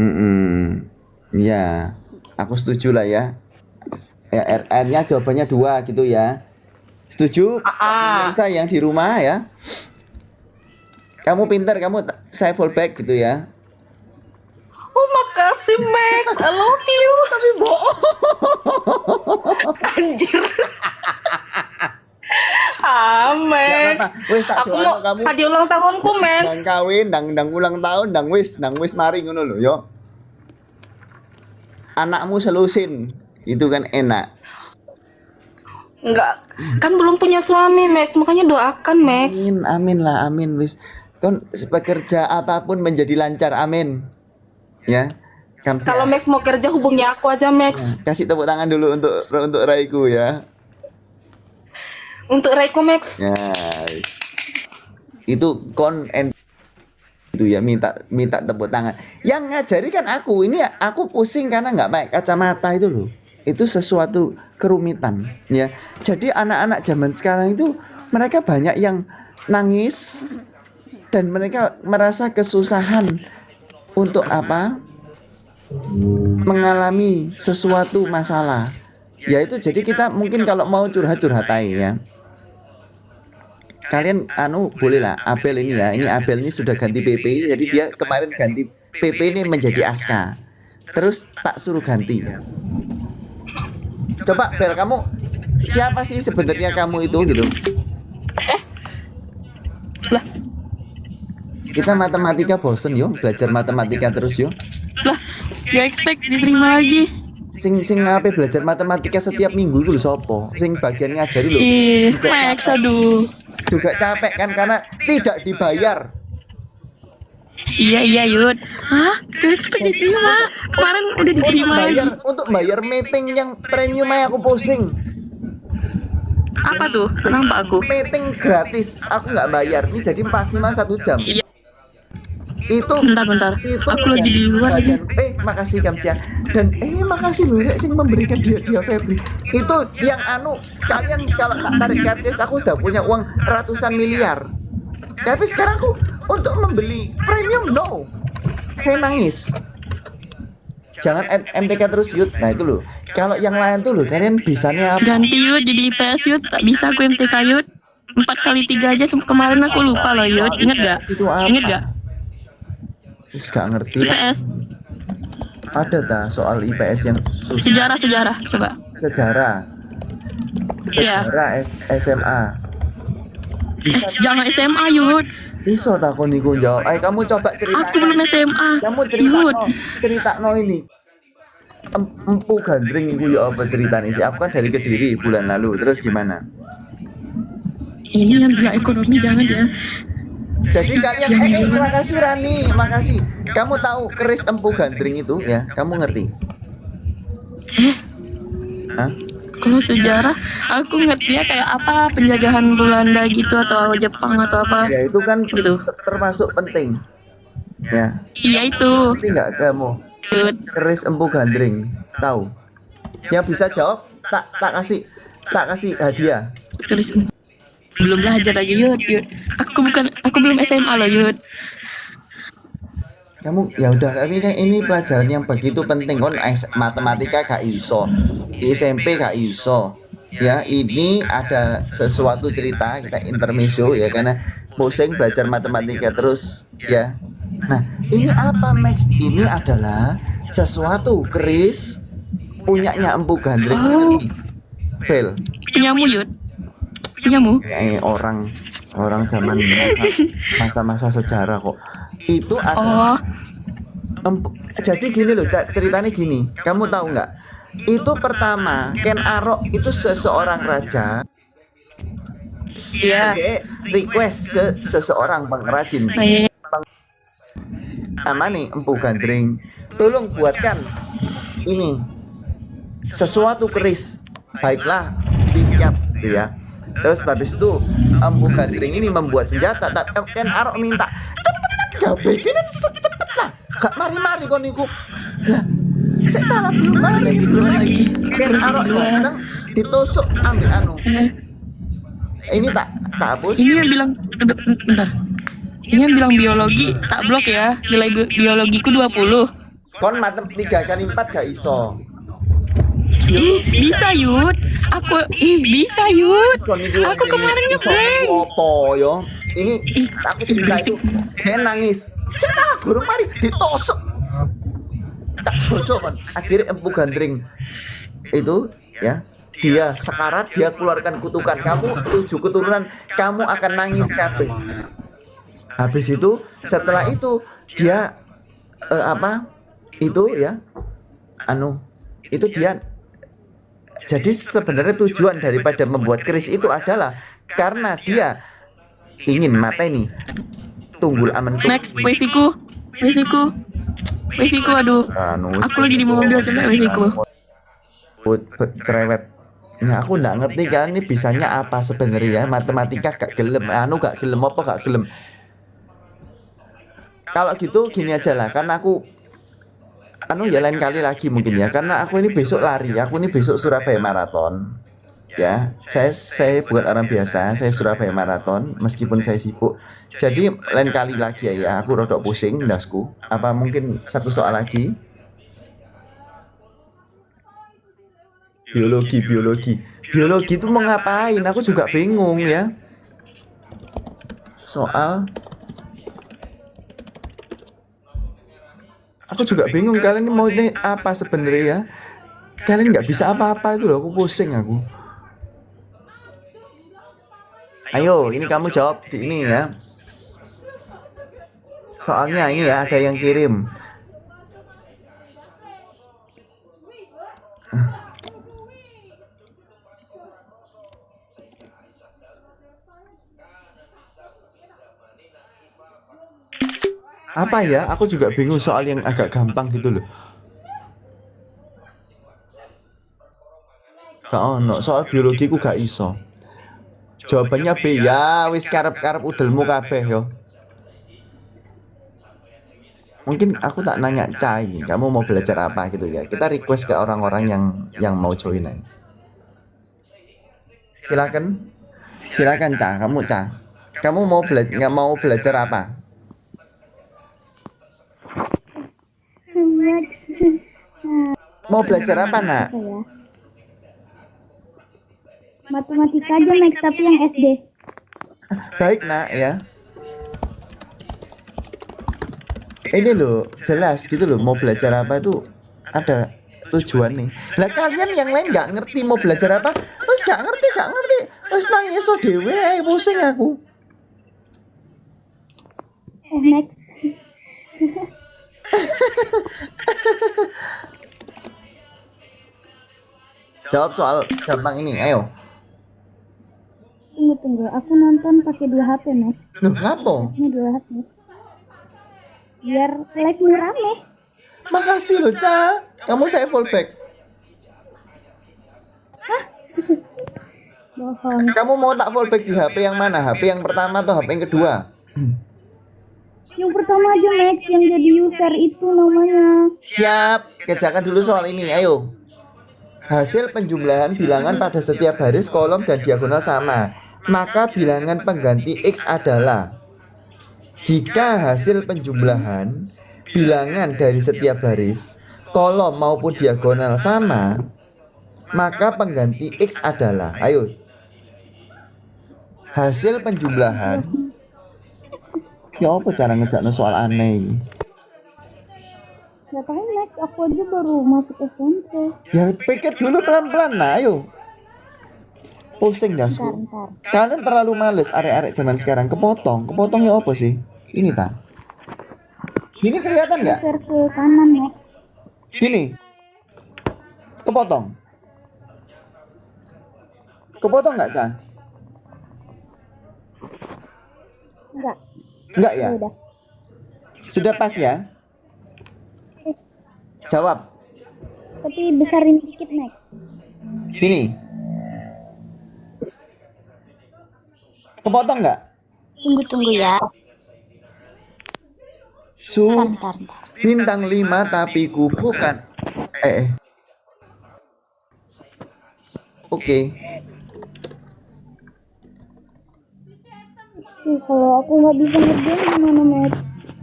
Mm-mm. Ya, aku setuju lah ya. Ya, R-nya jawabannya 2 gitu ya. Setuju? Ah, Sayang di rumah ya. Kamu pintar, saya fallback gitu ya. oh makasih Max, I love you. Tapi bohong. Anjir. Ah, Gak Max. apa-apa. Wis tak Aku doain mau kamu. hadiah ulang tahunku, Max. Ndang kawin, ndang ulang tahun, ndang wis mari ngono lho, yo. Anakmu selusin. Itu kan enak. Enggak, kan belum punya suami, Max. Makanya doakan, Max. Amin, amin lah, amin wis. Kon bekerja apapun menjadi lancar, amin. Ya. Kamsia. Kalau Max mau kerja hubungi aku aja, Max. Kasih tepuk tangan dulu untuk Raiku ya. Untuk Reiko, Max. Ya. Itu itu ya minta tepuk tangan. Yang ngajari kan aku. Ini aku pusing karena nggak pakai kacamata itu loh. Itu sesuatu kerumitan ya. Jadi anak-anak zaman sekarang itu mereka banyak yang nangis dan mereka merasa kesusahan untuk apa? Mengalami sesuatu masalah. Ya itu jadi kita mungkin kalau mau curhat-curhat aja ya. Kalian boleh lah Abel ini ya. Ini Abel ini sudah ganti PP. Jadi dia kemarin ganti PP ini menjadi Aska. Terus tak suruh ganti. Coba Bel, kamu siapa sih sebenarnya kamu itu gitu? Lah, Kita matematika bosen yo, belajar matematika terus yo. lah, gak expect diterima lagi. Sing ngapain belajar matematika setiap minggu itu lho sopo? Sing bagian ngajari lho. Ih, Max, aduh. Juga capek kan karena tidak dibayar. Iya, Yud. Hah? Gak expect diterima. Kemarin udah diterima lagi. Untuk bayar meeting yang premium aja aku pusing. Apa tuh? Kenapa aku? Meeting gratis, aku nggak bayar. Ini jadi 45 1 jam. Iya. Itu Bentar. Aku lagi di luar lagi. Makasih Kamsia. Dan makasih loh Rek sing memberikan dia Febri. Itu yang kalian kalau tak tarik karcis aku sudah punya uang ratusan miliar. Tapi sekarang aku untuk membeli premium no. Saya nangis. Jangan MTK terus Yud. Nah itu loh. Kalau yang lain tuh loh kalian bisanya apa? Ganti Yud jadi IPS Yud. Tak bisa aku MTK Yud. 4 kali 3 aja kemarin aku lupa loh Yud. Ingat gak? Ingat gak? Terus gak ngerti lah. IPS. Ada tak soal IPS yang susah? Sejarah coba. Sejarah. Iya. Sejarah SMA. Jangan SMA Yud. Iso takon niku jawab. Kamu coba cerita. Aku belum SMA. Kamu Yud. cerita ini. Empu gandring iku ya apa ceritanya sih? Aku kan dari Kediri bulan lalu. Terus gimana? Ini yang bilang ekonomi jangan ya. Jadi kalian makasih Rani, makasih. Kamu tahu keris empu gandring itu ya? Kamu ngerti? Hah? Kalau sejarah, aku ngertinya kayak apa penjajahan Belanda gitu atau Jepang atau apa. Ya itu kan gitu. termasuk penting. Ya. Iya itu. Tapi nggak kamu keris empu gandring tahu? Yang bisa jawab tak kasih hadiah. Terus belum belajar lagi Yud. Aku belum SMA loh Yud. Kamu ya udah, tapi kan ini pelajaran yang begitu penting kon matematika gak iso, SMP gak iso. Ya ini ada sesuatu cerita kita intermezzo ya karena pusing belajar matematika terus ya. Nah ini apa Max? Ini adalah sesuatu keris punyanya Empu Gandring. Oh. Bel. Punyamu Yud. Punyamu. Orang zaman masa-masa sejarah kok. Itu ada jadi gini loh ceritanya gini, kamu tahu nggak? Itu pertama Ken Arok itu seseorang raja request ke seseorang pengrajin nama nih Empu Gandring, tolong buatkan ini sesuatu keris. Baiklah, siap gitu ya. Terus habis itu Empu Gandring ini membuat senjata, tapi Ken Arok minta gak bikin cepet lah, gak mari-mari kon niku lah. Saya tak belum mari lagi. Ken Arok datang ditusuk ambil ini tak hapus. Ini yang bilang bentar. Ini yang bilang biologi tak blok ya. Nilai biologiku 20. Kon matem 3 kali 4 gak iso. Bisa Yud. Bisa Yud. Kon niku Aku kemarin iso ngeblank. Opo yo? Ini aku cerita itu nangis. Saya tak gurung mari ditosok. Tak bojo kan. Akhirnya Empu Gandring itu ya, dia sekarat, dia keluarkan kutukan, kamu 7 keturunan kamu akan nangis kabeh. Habis itu setelah itu dia itu ya itu dia. Jadi sebenarnya tujuan daripada membuat keris itu adalah karena dia ingin mateni Tunggul Amentuk. Max, wifi-ku, aduh. Aku lagi di mobil coba wifi-ku. Cerewet. Nah, aku nggak ngerti kan ini bisanya apa sebenarnya. Matematika gak gelem, gak gelem apa gak gelem. Kalau gitu gini aja lah, karena aku ya lain kali lagi mungkin ya, karena aku ini besok lari, aku ini besok Surabaya Marathon. Ya, saya bukan orang biasa, saya Surabaya Marathon meskipun saya sibuk. Jadi lain kali lagi ya, aku rodok pusing ndasku. Apa mungkin satu soal lagi? Biologi itu mau ngapain? Aku juga bingung ya. Soal aku juga bingung kalian ini mau ini apa sebenarnya ya. Kalian nggak bisa apa-apa itu loh, aku pusing aku. Ayo, ini kamu jawab di ini ya. Soalnya ini ya ada yang kirim. Apa ya? Aku juga bingung soal yang agak gampang gitu loh. Gak ono, soal biologi ku gak iso. Jawabannya B ya, wis karep-karep udelmu kabeh yo. Mungkin aku tak nanya Cai, kamu mau belajar apa gitu ya. Kita request ke orang-orang yang mau join aja. Silakan Ca, kamu Ca. Kamu mau belajar apa? Mau belajar apa, Nak? Matematika aja Max, tapi yang SD. Baik Nak ya. Ini loh jelas gitu loh, mau belajar apa itu ada tujuan nih. Lah kalian yang lain nggak ngerti mau belajar apa, terus nggak ngerti, terus nangis so dewe, pusing aku. Max. Jawab soal gampang ini, ayo. Tunggu, aku nonton pakai 2 HP Max. Loh, ngapo? Ini 2 HP. Biar live-nya rame. Makasih loh, Ca. Kamu saya fallback. Bohong. Kamu mau tak fallback di HP yang mana? HP yang pertama atau HP yang kedua? Yang pertama aja Max, yang jadi user itu namanya. Siap, kerjakan dulu soal ini, ayo. Hasil penjumlahan bilangan pada setiap baris, kolom, dan diagonal sama. Maka bilangan pengganti X adalah jika hasil penjumlahan bilangan dari setiap baris, kolom maupun diagonal sama, maka pengganti X adalah, ayo. Hasil penjumlahan. Ya apa cara ngejakno soal aneh ini? Gak tahu Max, aku aja baru masuk SMP. Ya pikir dulu pelan-pelan, nah ayo. Pusing dasku. Ntar. Kalian terlalu males arek-arek zaman sekarang. Kepotongnya apa sih? Ini tak. Gini kelihatan nggak? Geser ke kanan Max. Gini. Kepotong nggak, Chan? Enggak ya? Udah. Sudah pas ya? Jawab. Tapi besarin dikit Max. Gini. Kepotong nggak? Tunggu ya. Ntar. Bintang 5 tapi ku bukan. Oke. Kalau aku nggak bisa ngerjain gimana Max?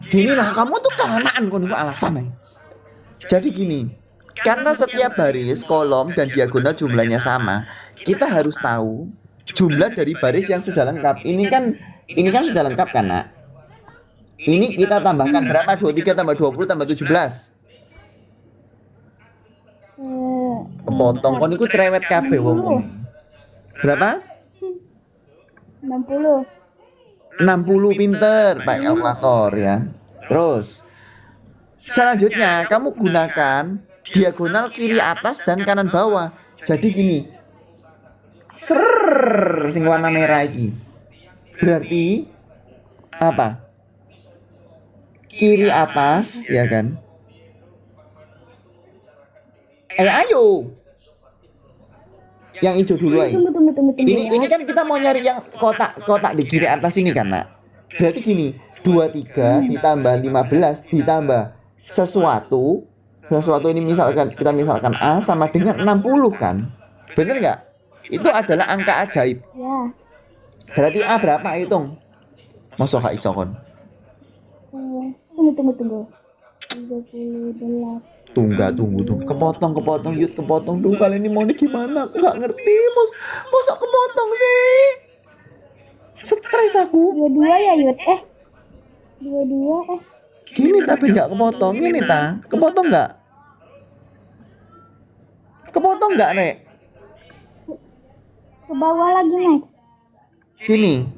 Gini lah, kamu tuh kelamaan kok itu alasan nih. Jadi gini, karena setiap baris, kolom, dan diagonal jumlahnya sama, kita harus tahu jumlah dari baris yang sudah lengkap. Ini kan sudah lengkap kan, Nak? Ini kita tambahkan berapa? 23 tambah 20 tambah 17. Kepotong kon iku cerewet kabeh wong. Berapa? 60. 60 pinter, pakai kalkulator ya. Terus selanjutnya kamu gunakan diagonal kiri atas dan kanan bawah. Jadi gini. Sing warna merah iki. Berarti apa? Kiri atas, ya kan? Ayo. Yang hijau dulu aja. Tunggu. Ini kan kita mau nyari yang kotak di kiri atas ini kan, Nak. Berarti gini, 23 ditambah 15 ditambah sesuatu ini kita misalkan A sama dengan 60 kan? Bener nggak? Itu adalah angka ajaib. Ya. Berarti A berapa? Hitung. Masuk gak iso kon? Tunggu. 38. Tunggu. Kepotong tuh. Kali ini mau gimana? Aku nggak ngerti. Masa kepotong sih? Stres aku. 22 ya, Yud. 22. Gini tapi nggak kepotong. Gini ta? Kepotong nggak? Kepotong nggak, Nek? Ke bawah lagi, Max. Gini.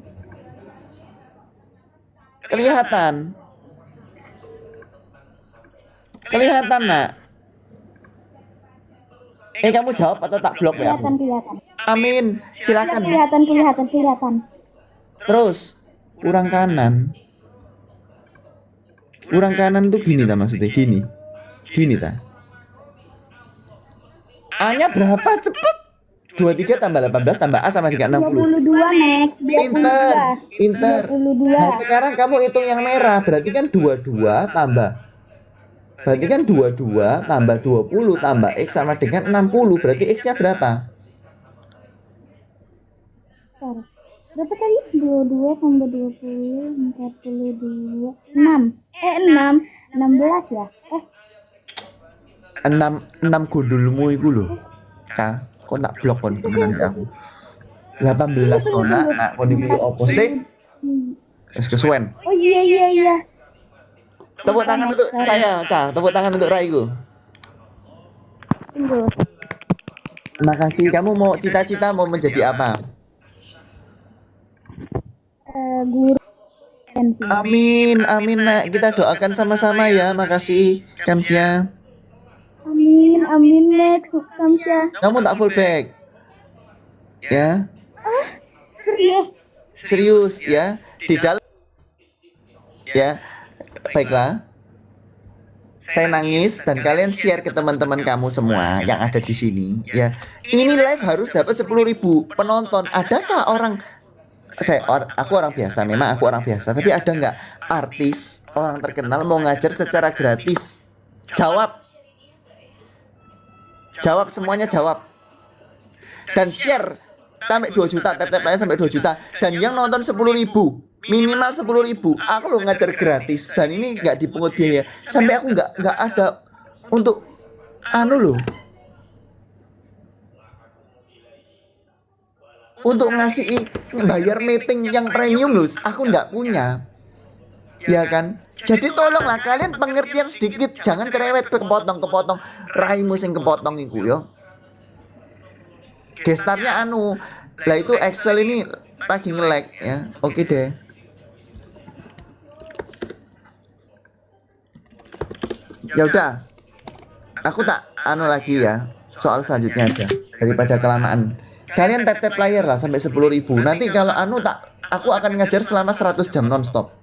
Kelihatan, Nak. Kamu jawab atau tak blok ya aku? Kelihatan. Amin. Silakan. Kelihatan. Terus kurang kanan. Kurang kanan tuh gini ta maksudnya? Gini ta. A-nya berapa? Cepet. 23 tambah 18 tambah A sama dengan 60. 22, Max. Pinter. 22. Nah, sekarang kamu hitung yang merah. Berarti kan 22 tambah 20 tambah X sama dengan 60. Berarti X-nya berapa? Berapa tadi? 22 tambah 20, 42. 6. 16 ya? 6 gundulmu iku lho. Kok tak blok kon temenan ke aku. 18 to, Nak kon iki opo sih? Wis kesuwen. Oh iya. Tepuk tangan untuk saya, Ca. Tepuk tangan untuk Raiku. Tunggu. Makasih. Kamu mau cita-cita mau menjadi apa? Guru. Amin, Nak. Kita doakan sama-sama ya. Makasih, Kamsia. Amin, Max. Kamsia. Kamu tak full back. Ya, serius ya. Di dalam ya. Baiklah. Saya nangis dan kalian share ke teman-teman kamu semua yang ada di sini ya. Ini live harus dapat 10.000 penonton. Adakah aku orang biasa, memang aku orang biasa, tapi ada nggak artis orang terkenal mau ngajar secara gratis? Jawab semuanya jawab. Dan share sampai 2 juta, tap layar sampai 2 juta. Dan yang nonton 10.000, minimal 10.000. Aku lo ngajar gratis dan ini nggak dipungut biaya. Sampai aku nggak ada untuk untuk ngasih bayar meeting yang premium loh. Aku nggak punya. Ya kan? Jadi tolonglah kalian pengertian sedikit, jangan cerewet kepotong. Raimu sing kepotong iku yo. Gestarnya lah itu Excel ini lagi nge-lag ya. Oke deh. Ya udah. Aku tak lagi ya. Soal selanjutnya aja daripada kelamaan. Kalian tap layar lah sampai 10.000. Nanti kalau aku akan ngajar selama 100 jam non-stop.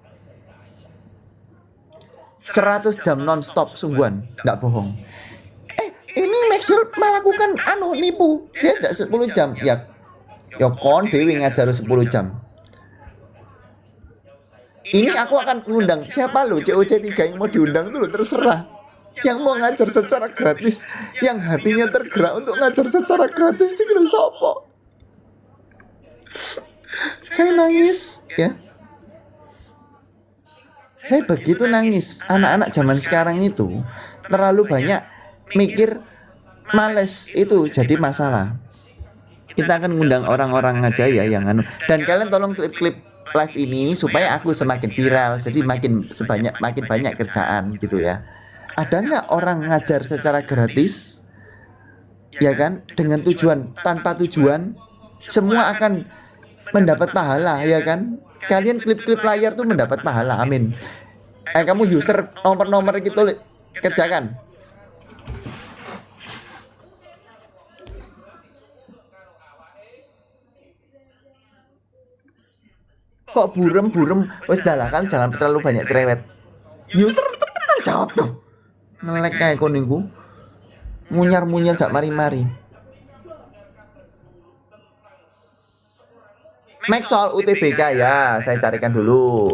100 jam non-stop sungguhan, nggak bohong. Ini Maxwell melakukan nipu. Dia tidak 10 jam. Ya kon dewi ngajar 10 jam. Ini aku akan ngundang siapa lo? COC3 yang mau diundang tuh lo terserah. Yang mau ngajar secara gratis, yang hatinya tergerak untuk ngajar secara gratis sih lo sopo. Saya nangis ya. Saya begitu nangis. Anak-anak zaman sekarang itu terlalu banyak mikir, males, itu jadi masalah. Kita akan ngundang orang-orang aja ya yang anu. Dan kalian tolong klip-klip live ini supaya aku semakin viral, jadi makin banyak kerjaan gitu ya. Ada nggak orang ngajar secara gratis, ya kan, dengan tujuan, tanpa tujuan, semua akan mendapat pahala, ya kan? Kalian klip-klip layar tuh mendapat pahala, amin. Kamu user nomor-nomor gitu kerjakan. Kok burem? Wes dah lah kan, jangan terlalu banyak cerewet. User cepetan jawab dong. Nelek kayak koningku. Munyar gak mari-mari. Max soal UTBK ya, saya carikan dulu.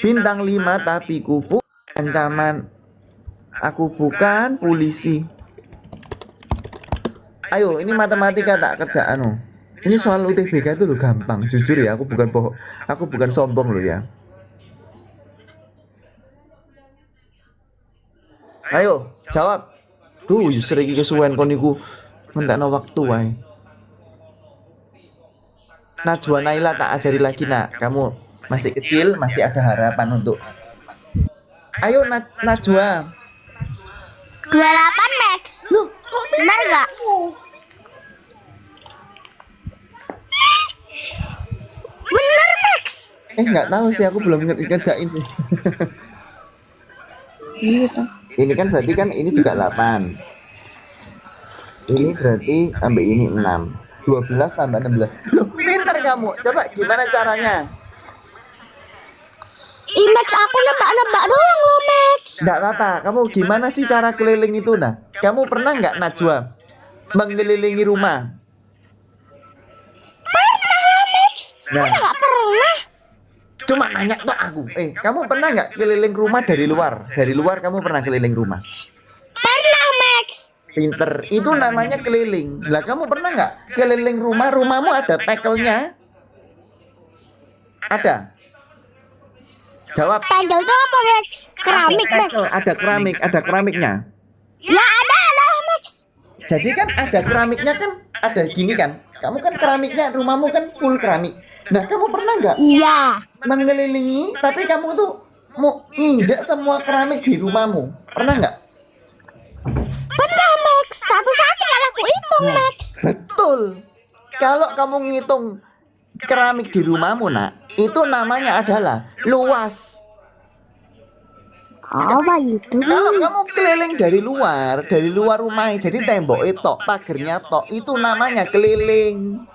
Bintang 5 tapi kupu ancaman. Aku bukan polisi. Ayo, ini matematika tak kerjaan loh. Ini soal UTBK itu loh gampang. Jujur ya, aku bukan sombong loh ya. Ayo, jawab. Duh, user iki kesuwen kon niku mentakno waktu wae. Najwa Naila tak ajari lagi nak. Kamu masih kecil, masih ada harapan untuk. Ayo Najwa. 28 Max. Loh, kok Benar gak? Bener Max. nggak tahu sih, aku belum ngerjain sih. Ini kan berarti kan ini juga 8. Ini berarti tambah ini 6. 12 tambah 16. Loh, pintar kamu. Coba gimana caranya? Max aku nebak-nebak doang loh Max. Nggak apa-apa. Kamu gimana sih cara keliling itu nah? Kamu pernah nggak Najwa mengelilingi rumah? Pernah lah Max. Nah, Masa gak pernah? cuma nanya tuh aku. Kamu pernah nggak keliling rumah dari luar? Dari luar kamu pernah keliling rumah? Pernah Max. Pinter. Itu namanya keliling. Lah kamu pernah nggak keliling rumah? Rumahmu ada tackle-nya? Ada? Jawab. Tegel itu apa Max? Keramik Max. Ada keramiknya. Ya ada Max. Jadi kan ada keramiknya kan, ada gini kan. Kamu kan keramiknya, rumahmu kan full keramik. Nah, kamu pernah nggak Iya. mengelilingi, tapi kamu tuh mau nginjek semua keramik di rumahmu? Pernah nggak? Pernah Max. Satu-satu malah aku hitung Max. Betul. Kalau kamu ngitung keramik di rumahmu, nak, itu namanya adalah luas. Oh begitu. Kalau kamu keliling dari luar rumah, jadi tembok itu, pagernya tok, itu namanya keliling.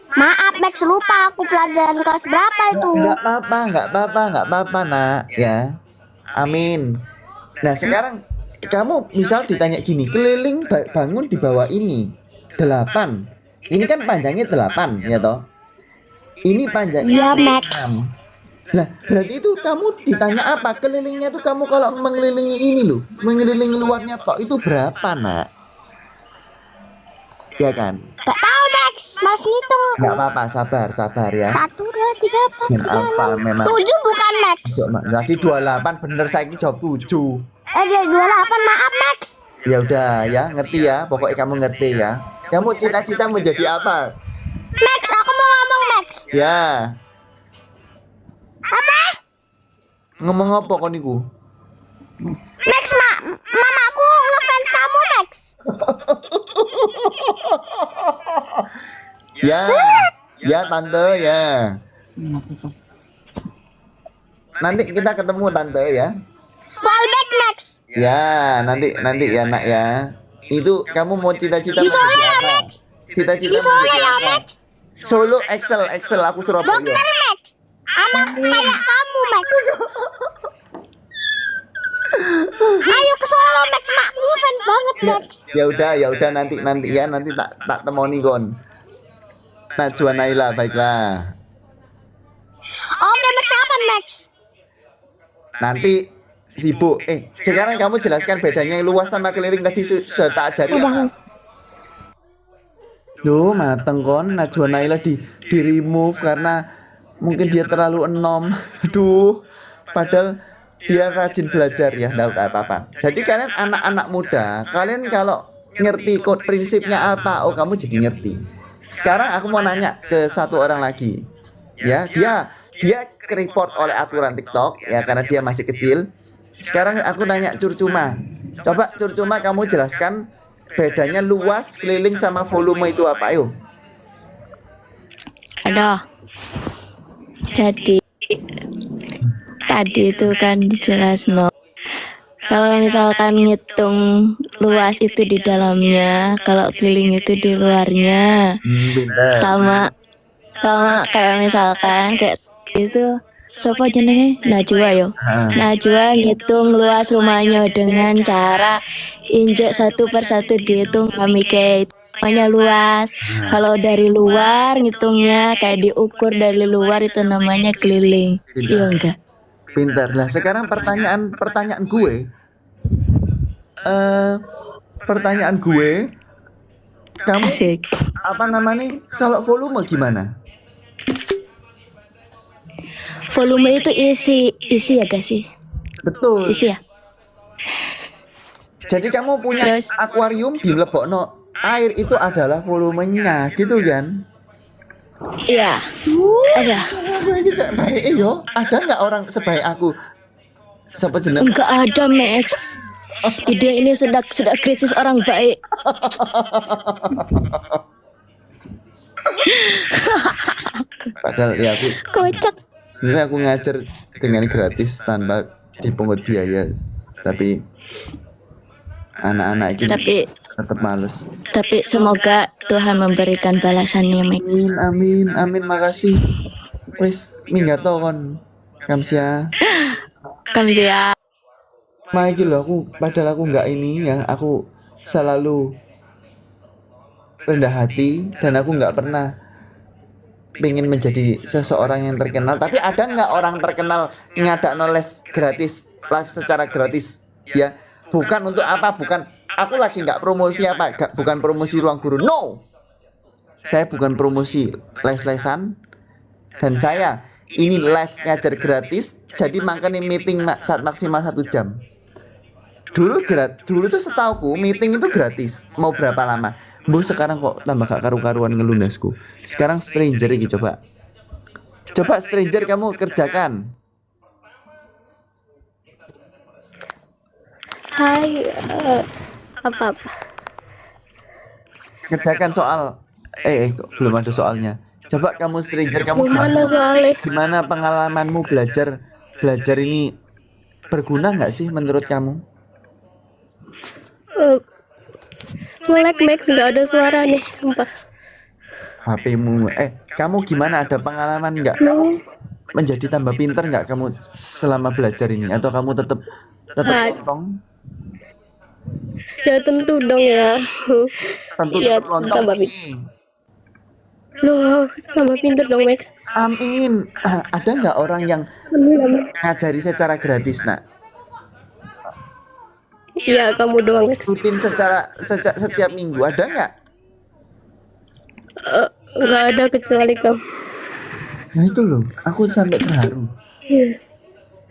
Maaf Max, lupa aku pelajaran kelas berapa itu. Nggak apa-apa, nak, ya. Amin. Nah, sekarang kamu misal ditanya gini, keliling bangun di bawah ini 8. Ini kan panjangnya 8, ya toh? Ini panjangnya Iya Max. 6. Nah, berarti itu kamu ditanya apa? Kelilingnya itu kamu kalau mengelilingi ini loh, mengelilingi luarnya tok itu berapa, nak? Ya kan? Gak tahu Max, mas ngitung. Nggak apa-apa, sabar ya. 1, 2, 3, 4, Yang alfa memang. 7 bukan Max. Tadi 28 bener, saya jawab 7. Dia 28, maaf Max. Ya udah ya, ngerti ya. Pokoknya kamu ngerti ya. Kamu cita-cita menjadi apa? Max, aku mau ngomong Max. Ya, Apa? ngomong apa kau niku? Max, mamaku ngefans kamu Max. Ya tante ya. Nanti kita ketemu tante ya. Fallback Max. Ya, nanti ya nak ya. Itu kamu mau cita-cita Di Solo menjadi ya apa? Max. Cita-cita Di Solo menjadi ya apa? Max. Solo Excel aku Surabaya. Dokter Max. Sama kayak kamu Max. Ayo ke Solo Max, makku ngefans banget Max. Ya udah nanti tak temoni kon. Najwa Naila, baiklah. Oke Max, kapan Max? Nanti sibuk. Sekarang kamu jelaskan bedanya yang luas sama keliling tadi sudah tak ajari. Udah. Loh, mateng kon. Najwa Naila di remove karena mungkin dia terlalu enom. Aduh, padahal dia rajin belajar ya, enggak apa-apa. Jadi kalian anak-anak muda, kalian kalau ngerti kode prinsipnya apa, oh kamu jadi ngerti. Sekarang aku mau nanya ke satu orang lagi. Ya, dia report oleh aturan TikTok ya karena dia masih kecil. Sekarang aku nanya Curcuma. Coba Curcuma kamu jelaskan bedanya luas, keliling sama volume itu apa? Ayo. Ada. Jadi tadi itu kan dijelas kalau misalkan ngitung luas itu di dalamnya, kalau keliling itu di luarnya. Pintar. Sama kayak misalkan kayak itu siapa jenenge Najwa yo. Najwa ngitung luas rumahnya dengan cara injek satu persatu dihitung kami kayak namanya luas. Kalau dari luar ngitungnya kayak diukur dari luar itu namanya keliling. Iya enggak? Pintar. Lah sekarang pertanyaan gue. Pertanyaan gue, kamu Asik. apa namanya? Kalau volume gimana? Volume itu isi ya guys sih? Betul. Isi ya? Jadi kamu punya Terus? akuarium di lebokno air itu adalah volumenya, gitu kan? Iya. Ada. Aku ini cak baik yo. Ada nggak orang sebaik aku? Siapa jeneng? Enggak ada Max. Di dia ini sudah krisis orang baik. Padahal ya aku Kocak. sebenarnya aku ngajar dengan gratis tanpa dipungut biaya, tapi anak-anak ini Tapi tetap males. semoga Tuhan memberikan balasannya Max. Amin, makasih. Wis minggat to kon. Kamsia. Kamsia. Iki lho aku padahal aku nggak ini ya, aku selalu rendah hati dan aku nggak pernah pengen menjadi seseorang yang terkenal. Tapi ada nggak orang terkenal ngadakno les gratis, live secara gratis ya? Bukan untuk apa, bukan aku lagi nggak promosi apa, bukan promosi ruang guru, no. Saya bukan promosi les-lesan dan saya ini live ngajar gratis, jadi makanya meeting saat maksimal 1 jam. Dulu tuh setauku meeting itu gratis, mau berapa lama. Bu sekarang kok tambah gak karu-karuan ngelundasku. Sekarang stranger iki coba stranger kamu kerjakan. Hai, apa? Kerjakan soal kok belum ada soalnya. Coba kamu stranger, kamu Gimana soalnya? gimana pengalamanmu belajar ini berguna nggak sih menurut kamu? Nge-lag Max, nggak ada suara nih, sumpah. HP-mu kamu gimana, ada pengalaman nggak? Kamu menjadi tambah pinter nggak kamu selama belajar ini, atau kamu tetap lontong? Ya tentu dong ya. Tentu Ya, tetap lontong. tambah Loh, tambah pinter dong Max. Amin. Ada nggak orang yang ngajari secara gratis, nak? Iya, kamu doang Max. Rutin setiap minggu, ada nggak? Nggak ada kecuali kamu. Nah itu loh, aku sampai terharu.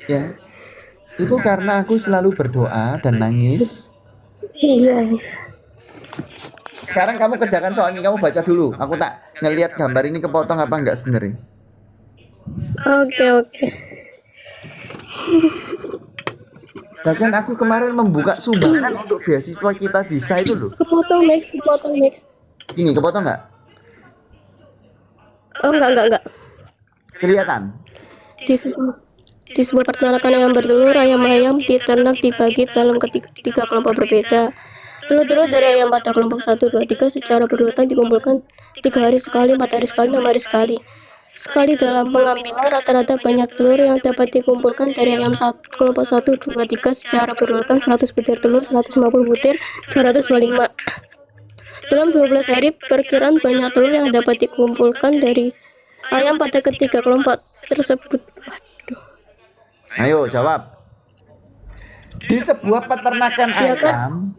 Ya, itu karena aku selalu berdoa dan nangis. Iya. Sekarang kamu kerjakan soal ini, kamu baca dulu. Aku tak ngelihat gambar ini kepotong apa enggak sebenarnya. Oke. Bahkan aku kemarin membuka sumbangan untuk beasiswa kita bisa itu loh. Kepotong Max. Ini kepotong nggak? Oh, enggak. Kelihatan? Di sebuah peternakan ayam bertelur, ayam-ayam diternak dibagi dalam tiga kelompok berbeda. Telur-telur dari ayam pada kelompok 1, 2, 3 secara berurutan dikumpulkan 3 hari sekali, 4 hari sekali, 6 hari sekali. Sekali dalam pengambilan, rata-rata banyak telur yang dapat dikumpulkan dari ayam kelompok 1, 2, 3 secara berurutan 100 butir telur, 150 butir, 225. Dalam 12 hari, perkiraan banyak telur yang dapat dikumpulkan dari ayam pada ketiga kelompok tersebut. Ayo jawab. Di sebuah peternakan ayam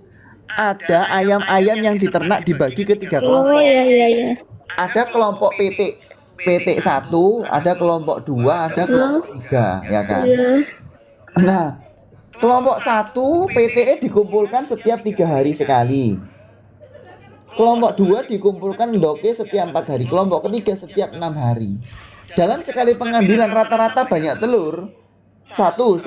ada ayam-ayam yang diternak dibagi ke 3 kelompok. Oh iya. Ada kelompok PT PT 1, ada kelompok 2, ada kelompok 3, ya kan? Iya. Nah, kelompok 1 PTE dikumpulkan setiap 3 hari sekali. Kelompok 2 dikumpulkan doke setiap 4 hari. Kelompok ketiga setiap 6 hari. Dalam sekali pengambilan rata-rata banyak telur. 100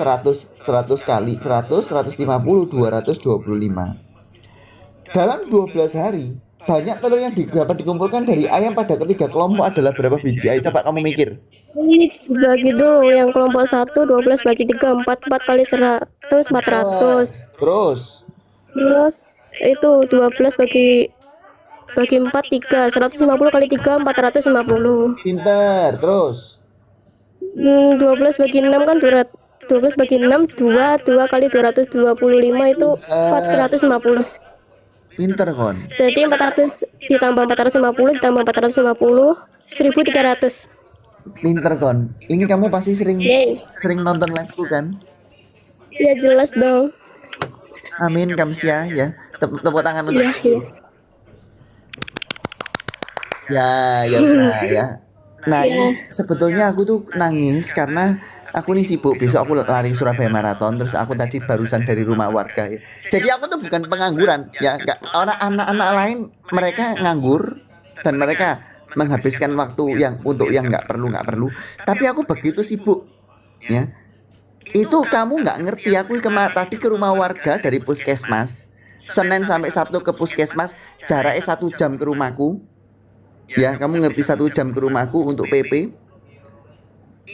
kali 100, 150, 225. Dalam 12 hari, banyak telur yang dapat dikumpulkan dari ayam pada ketiga kelompok adalah berapa biji? Ayo coba kamu mikir. Bagi dulu yang kelompok 1 12 bagi 3 4 kali 100 400. Terus Terus itu 12 bagi 4 3 150 kali 3 450. pinter. Terus 12 bagi 6 kan 12 bagi 6 2 kali 225 itu 450. pinter kon. Jadi 400 ditambah 450 ditambah 450 1300. Pinter kon. Ini kamu pasti sering Yeay. nonton liveku kan? Ya jelas dong. Amin Kamsia ya. Tepuk tangan untuk Ya, aku. Ya. Nah, ini sebetulnya aku tuh nangis karena aku nih sibuk. Besok aku lari Surabaya Marathon. Terus aku tadi barusan dari rumah warga ya. Jadi aku tuh bukan pengangguran ya. Orang anak-anak lain mereka nganggur dan mereka menghabiskan waktu yang untuk yang nggak perlu. Tapi aku begitu sibuk ya. Itu kamu nggak ngerti. Aku tadi ke rumah warga dari puskesmas. Senin sampai Sabtu ke puskesmas. Jaraknya 1 jam ke rumahku. Ya, kamu ngerti 1 jam ke rumahku untuk PP.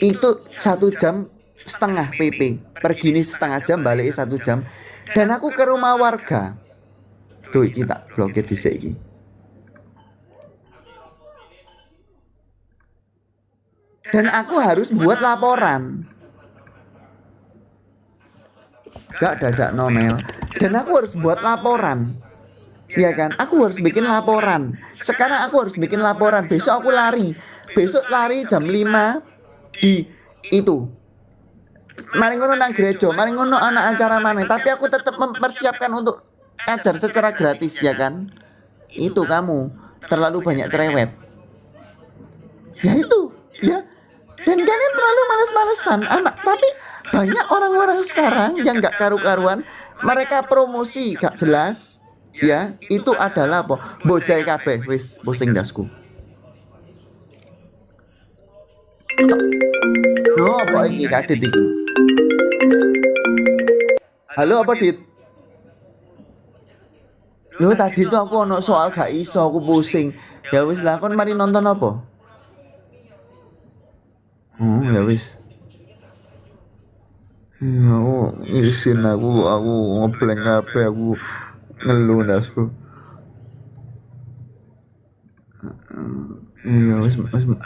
Itu 1,5 jam PP. Pergi ini setengah jam, balik 1 jam. Dan aku ke rumah warga. Tuh kita blokir di sini. Dan aku harus buat laporan. Gak dadak nomel. Dan aku harus buat laporan. Ya kan, aku harus bikin laporan. Sekarang aku harus bikin laporan. Besok aku lari. Besok lari jam 5 di itu. Mari ngono nang gereja, mari ngono anak acara mana. Tapi aku tetap mempersiapkan untuk ajar secara gratis ya kan. Itu kamu terlalu banyak cerewet. Ya itu, ya. Dan kalian terlalu males-malesan anak. Tapi banyak orang-orang sekarang yang gak karu-karuan. Mereka promosi gak jelas. Ya, itu adalah apa? Bojai kabeh wis pusing dasku. Oh, apa ini Kadit iki? Halo, apa Dit? Loh, tadi tuh aku ono soal gak iso, aku pusing. Ya wis lah, kon mari nonton apa? Ya wis. Ya, aku izin aku ngeblank kabeh, aku ngeluh dasku. Iya wis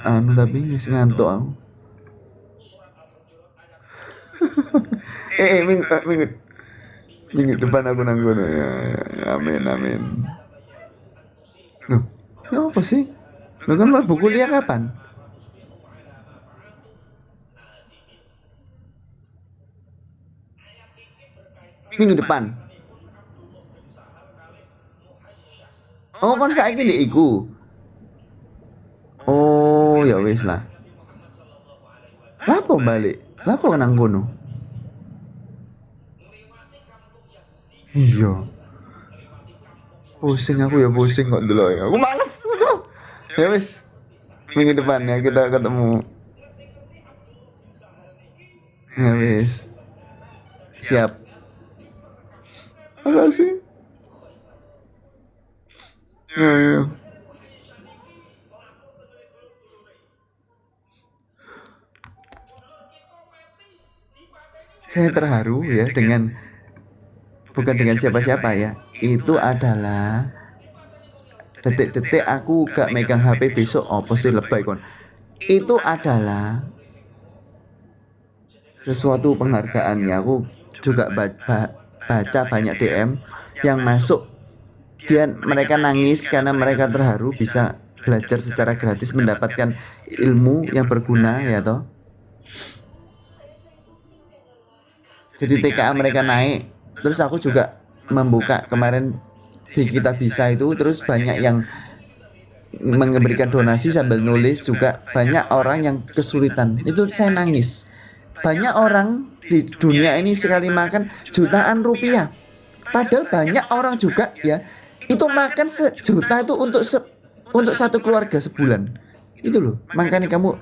anu tapi wis ngantuk aku. Minggu depan aku nang kono ya. Amin. Loh, ya apa sih? Lo kan mlebu kuliah kapan? Minggu depan. Oh, kon saiki ndek iku. Oh, ya wis lah. Lapo balik? Lapo nang kono? Iya. Pusing aku ya pusing kok ndelok. Aku males. Ya wis. Minggu depan ya kita ketemu. Ya wis. Siap. Makasih. Ya. Saya terharu ya dengan bukan dengan siapa-siapa ya. Itu adalah detik-detik aku gak megang HP besok apa sih lebay kon. Itu adalah sesuatu penghargaan ya. Aku juga baca banyak DM yang masuk. Mereka nangis karena mereka terharu bisa belajar secara gratis, mendapatkan ilmu yang berguna ya toh. Jadi TKA mereka naik. Terus aku juga membuka kemarin di Kita Bisa itu, terus banyak yang memberikan donasi sambil nulis juga banyak orang yang kesulitan. Itu saya nangis. Banyak orang di dunia ini sekali makan jutaan rupiah. Padahal banyak orang juga ya itu makan sejuta itu untuk satu keluarga sebulan. Itu loh. Makanya kamu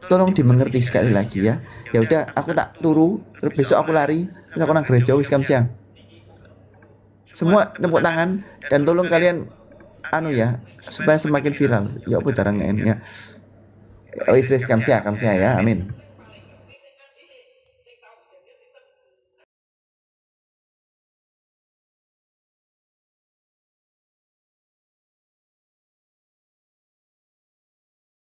tolong dimengerti sekali lagi ya. Ya udah, aku tak turu, terus besok aku lari, terus aku nang gereja wis siang. Semua tepuk tangan dan tolong kalian ya supaya semakin viral. Ya apa caranya ini ya. Wis kamsia ya. Amin.